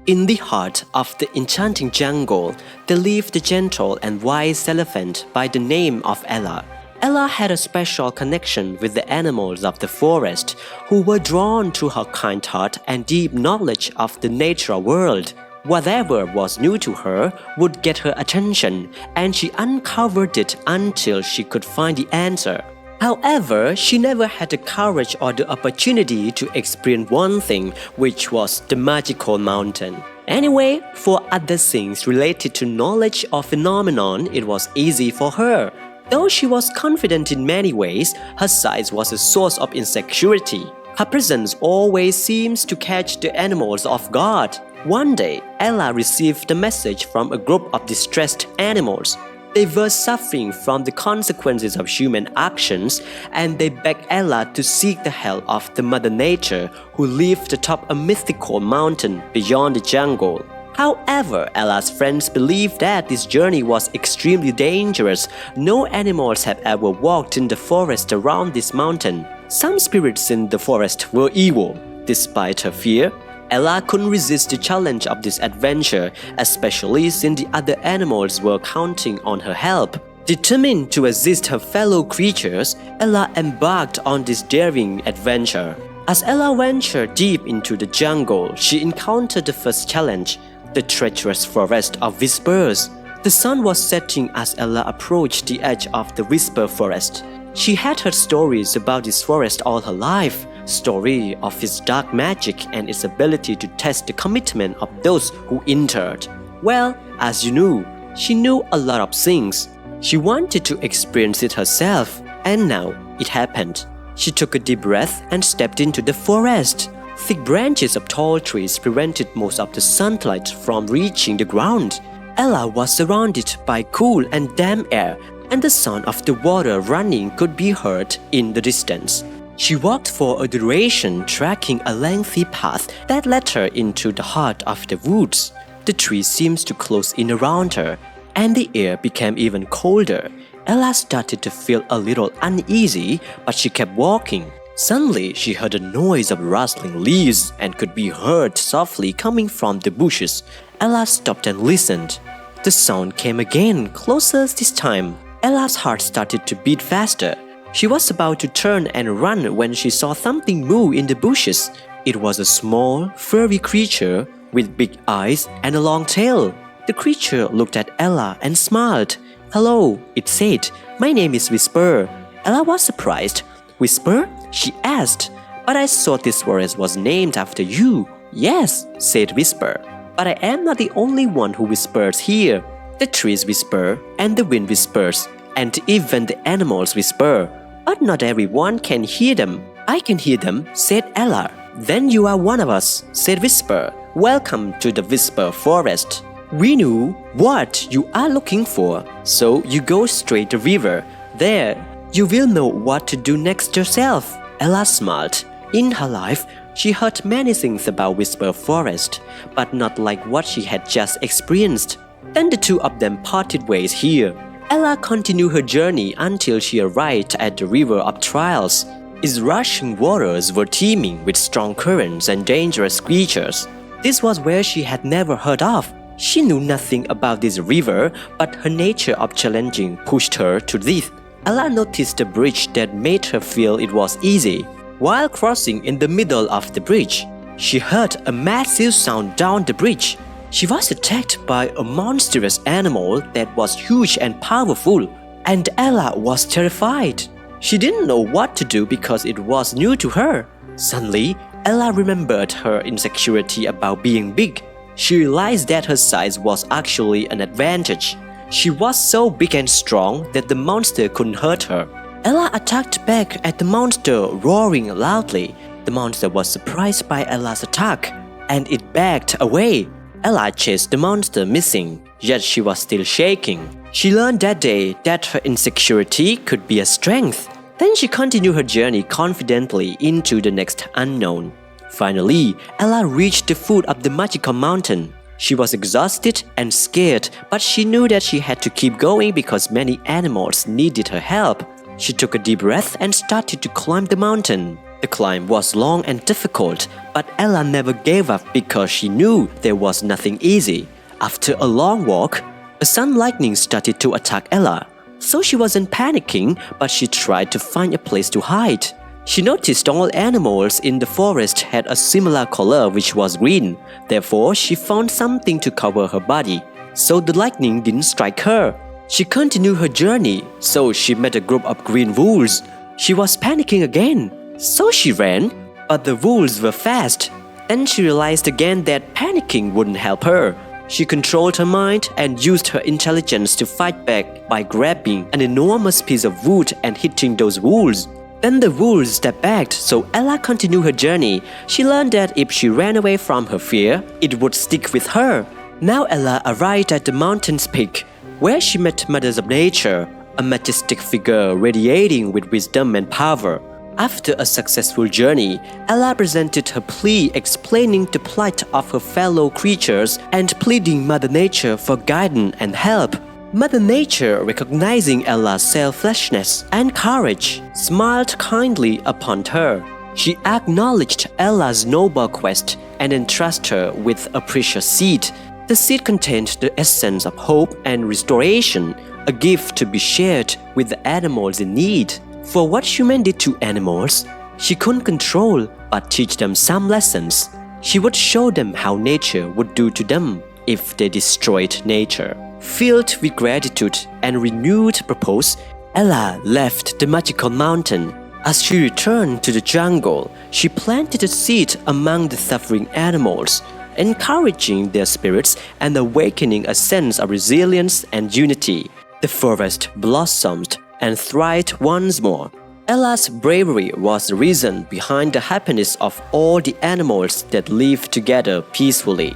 In the heart of the enchanting jungle, there lived the gentle and wise elephant by the name of Ella. Ella had a special connection with the animals of the forest, who were drawn to her kind heart and deep knowledge of the natural world. Whatever was new to her would get her attention, and she uncovered it until she could find the answer. However, she never had the courage or the opportunity to experience one thing, which was the magical mountain. Anyway, for other things related to knowledge or phenomenon, it was easy for her. Though she was confident in many ways, her size was a source of insecurity. Her presence always seems to catch the animals off guard. One day, Ella received a message from a group of distressed animals. They were suffering from the consequences of human actions, and they begged Ella to seek the help of the Mother Nature, who lived atop a mythical mountain beyond the jungle. However, Ella's friends believed that this journey was extremely dangerous. No animals had ever walked in the forest around this mountain. Some spirits in the forest were evil. Despite her fear, Ella couldn't resist the challenge of this adventure, especially since the other animals were counting on her help. Determined to assist her fellow creatures, Ella embarked on this daring adventure. As Ella ventured deep into the jungle, she encountered the first challenge, the treacherous forest of whispers. The sun was setting as Ella approached the edge of the whisper forest. She had heard stories about this forest all her life, story of its dark magic and its ability to test the commitment of those who entered. Well, as you knew, she knew a lot of things. She wanted to experience it herself, and now it happened. She took a deep breath and stepped into the forest. Thick branches of tall trees prevented most of the sunlight from reaching the ground. Ella was surrounded by cool and damp air, and the sound of the water running could be heard in the distance. She walked for a duration, tracking a lengthy path that led her into the heart of the woods. The trees seemed to close in around her, and the air became even colder. Ella started to feel a little uneasy, but she kept walking. Suddenly, she heard a noise of rustling leaves and could be heard softly coming from the bushes. Ella stopped and listened. The sound came again, closer this time. Ella's heart started to beat faster. She was about to turn and run when she saw something move in the bushes. It was a small, furry creature with big eyes and a long tail. The creature looked at Ella and smiled. "Hello," it said. "My name is Whisper." Ella was surprised. "Whisper?" she asked. "But I thought this forest was named after you." "Yes," said Whisper. "But I am not the only one who whispers here. The trees whisper, and the wind whispers, and even the animals whisper. But not everyone can hear them." "I can hear them," said Ella. "Then you are one of us," said Whisper. "Welcome to the Whisper Forest. We knew what you are looking for, so you go straight to the river. There, you will know what to do next yourself." Ella smiled. In her life, she heard many things about Whisper Forest, but not like what she had just experienced. Then the two of them parted ways here. Ella continued her journey until she arrived at the River of Trials. Its rushing waters were teeming with strong currents and dangerous creatures. This was where she had never heard of. She knew nothing about this river, but her nature of challenging pushed her to this. Ella noticed a bridge that made her feel it was easy. While crossing in the middle of the bridge, she heard a massive sound down the bridge. She was attacked by a monstrous animal that was huge and powerful, and Ella was terrified. She didn't know what to do because it was new to her. Suddenly, Ella remembered her insecurity about being big. She realized that her size was actually an advantage. She was so big and strong that the monster couldn't hurt her. Ella attacked back at the monster, roaring loudly. The monster was surprised by Ella's attack, and it backed away. Ella chased the monster missing, yet she was still shaking. She learned that day that her insecurity could be a strength. Then she continued her journey confidently into the next unknown. Finally, Ella reached the foot of the magical mountain. She was exhausted and scared, but she knew that she had to keep going because many animals needed her help. She took a deep breath and started to climb the mountain. The climb was long and difficult, but Ella never gave up because she knew there was nothing easy. After a long walk, a sun lightning started to attack Ella. So she wasn't panicking, but she tried to find a place to hide. She noticed all animals in the forest had a similar color, which was green. Therefore, she found something to cover her body, so the lightning didn't strike her. She continued her journey, so she met a group of green wolves. She was panicking again, so she ran, but the wolves were fast. Then she realized again that panicking wouldn't help her. She controlled her mind and used her intelligence to fight back by grabbing an enormous piece of wood and hitting those wolves. Then the wolves stepped back, so Ella continued her journey. She learned that if she ran away from her fear, it would stick with her. Now Ella arrived at the mountain's peak, where she met Mothers of Nature, a majestic figure radiating with wisdom and power. After a successful journey, Ella presented her plea explaining the plight of her fellow creatures and pleading Mother Nature for guidance and help. Mother Nature, recognizing Ella's selflessness and courage, smiled kindly upon her. She acknowledged Ella's noble quest and entrusted her with a precious seed. The seed contained the essence of hope and restoration, a gift to be shared with the animals in need. For what human did to animals, she couldn't control but teach them some lessons. She would show them how nature would do to them if they destroyed nature. Filled with gratitude and renewed purpose, Ella left the magical mountain. As she returned to the jungle, she planted a seed among the suffering animals, encouraging their spirits and awakening a sense of resilience and unity. The forest blossomed and thrived once more. Ella's bravery was the reason behind the happiness of all the animals that lived together peacefully.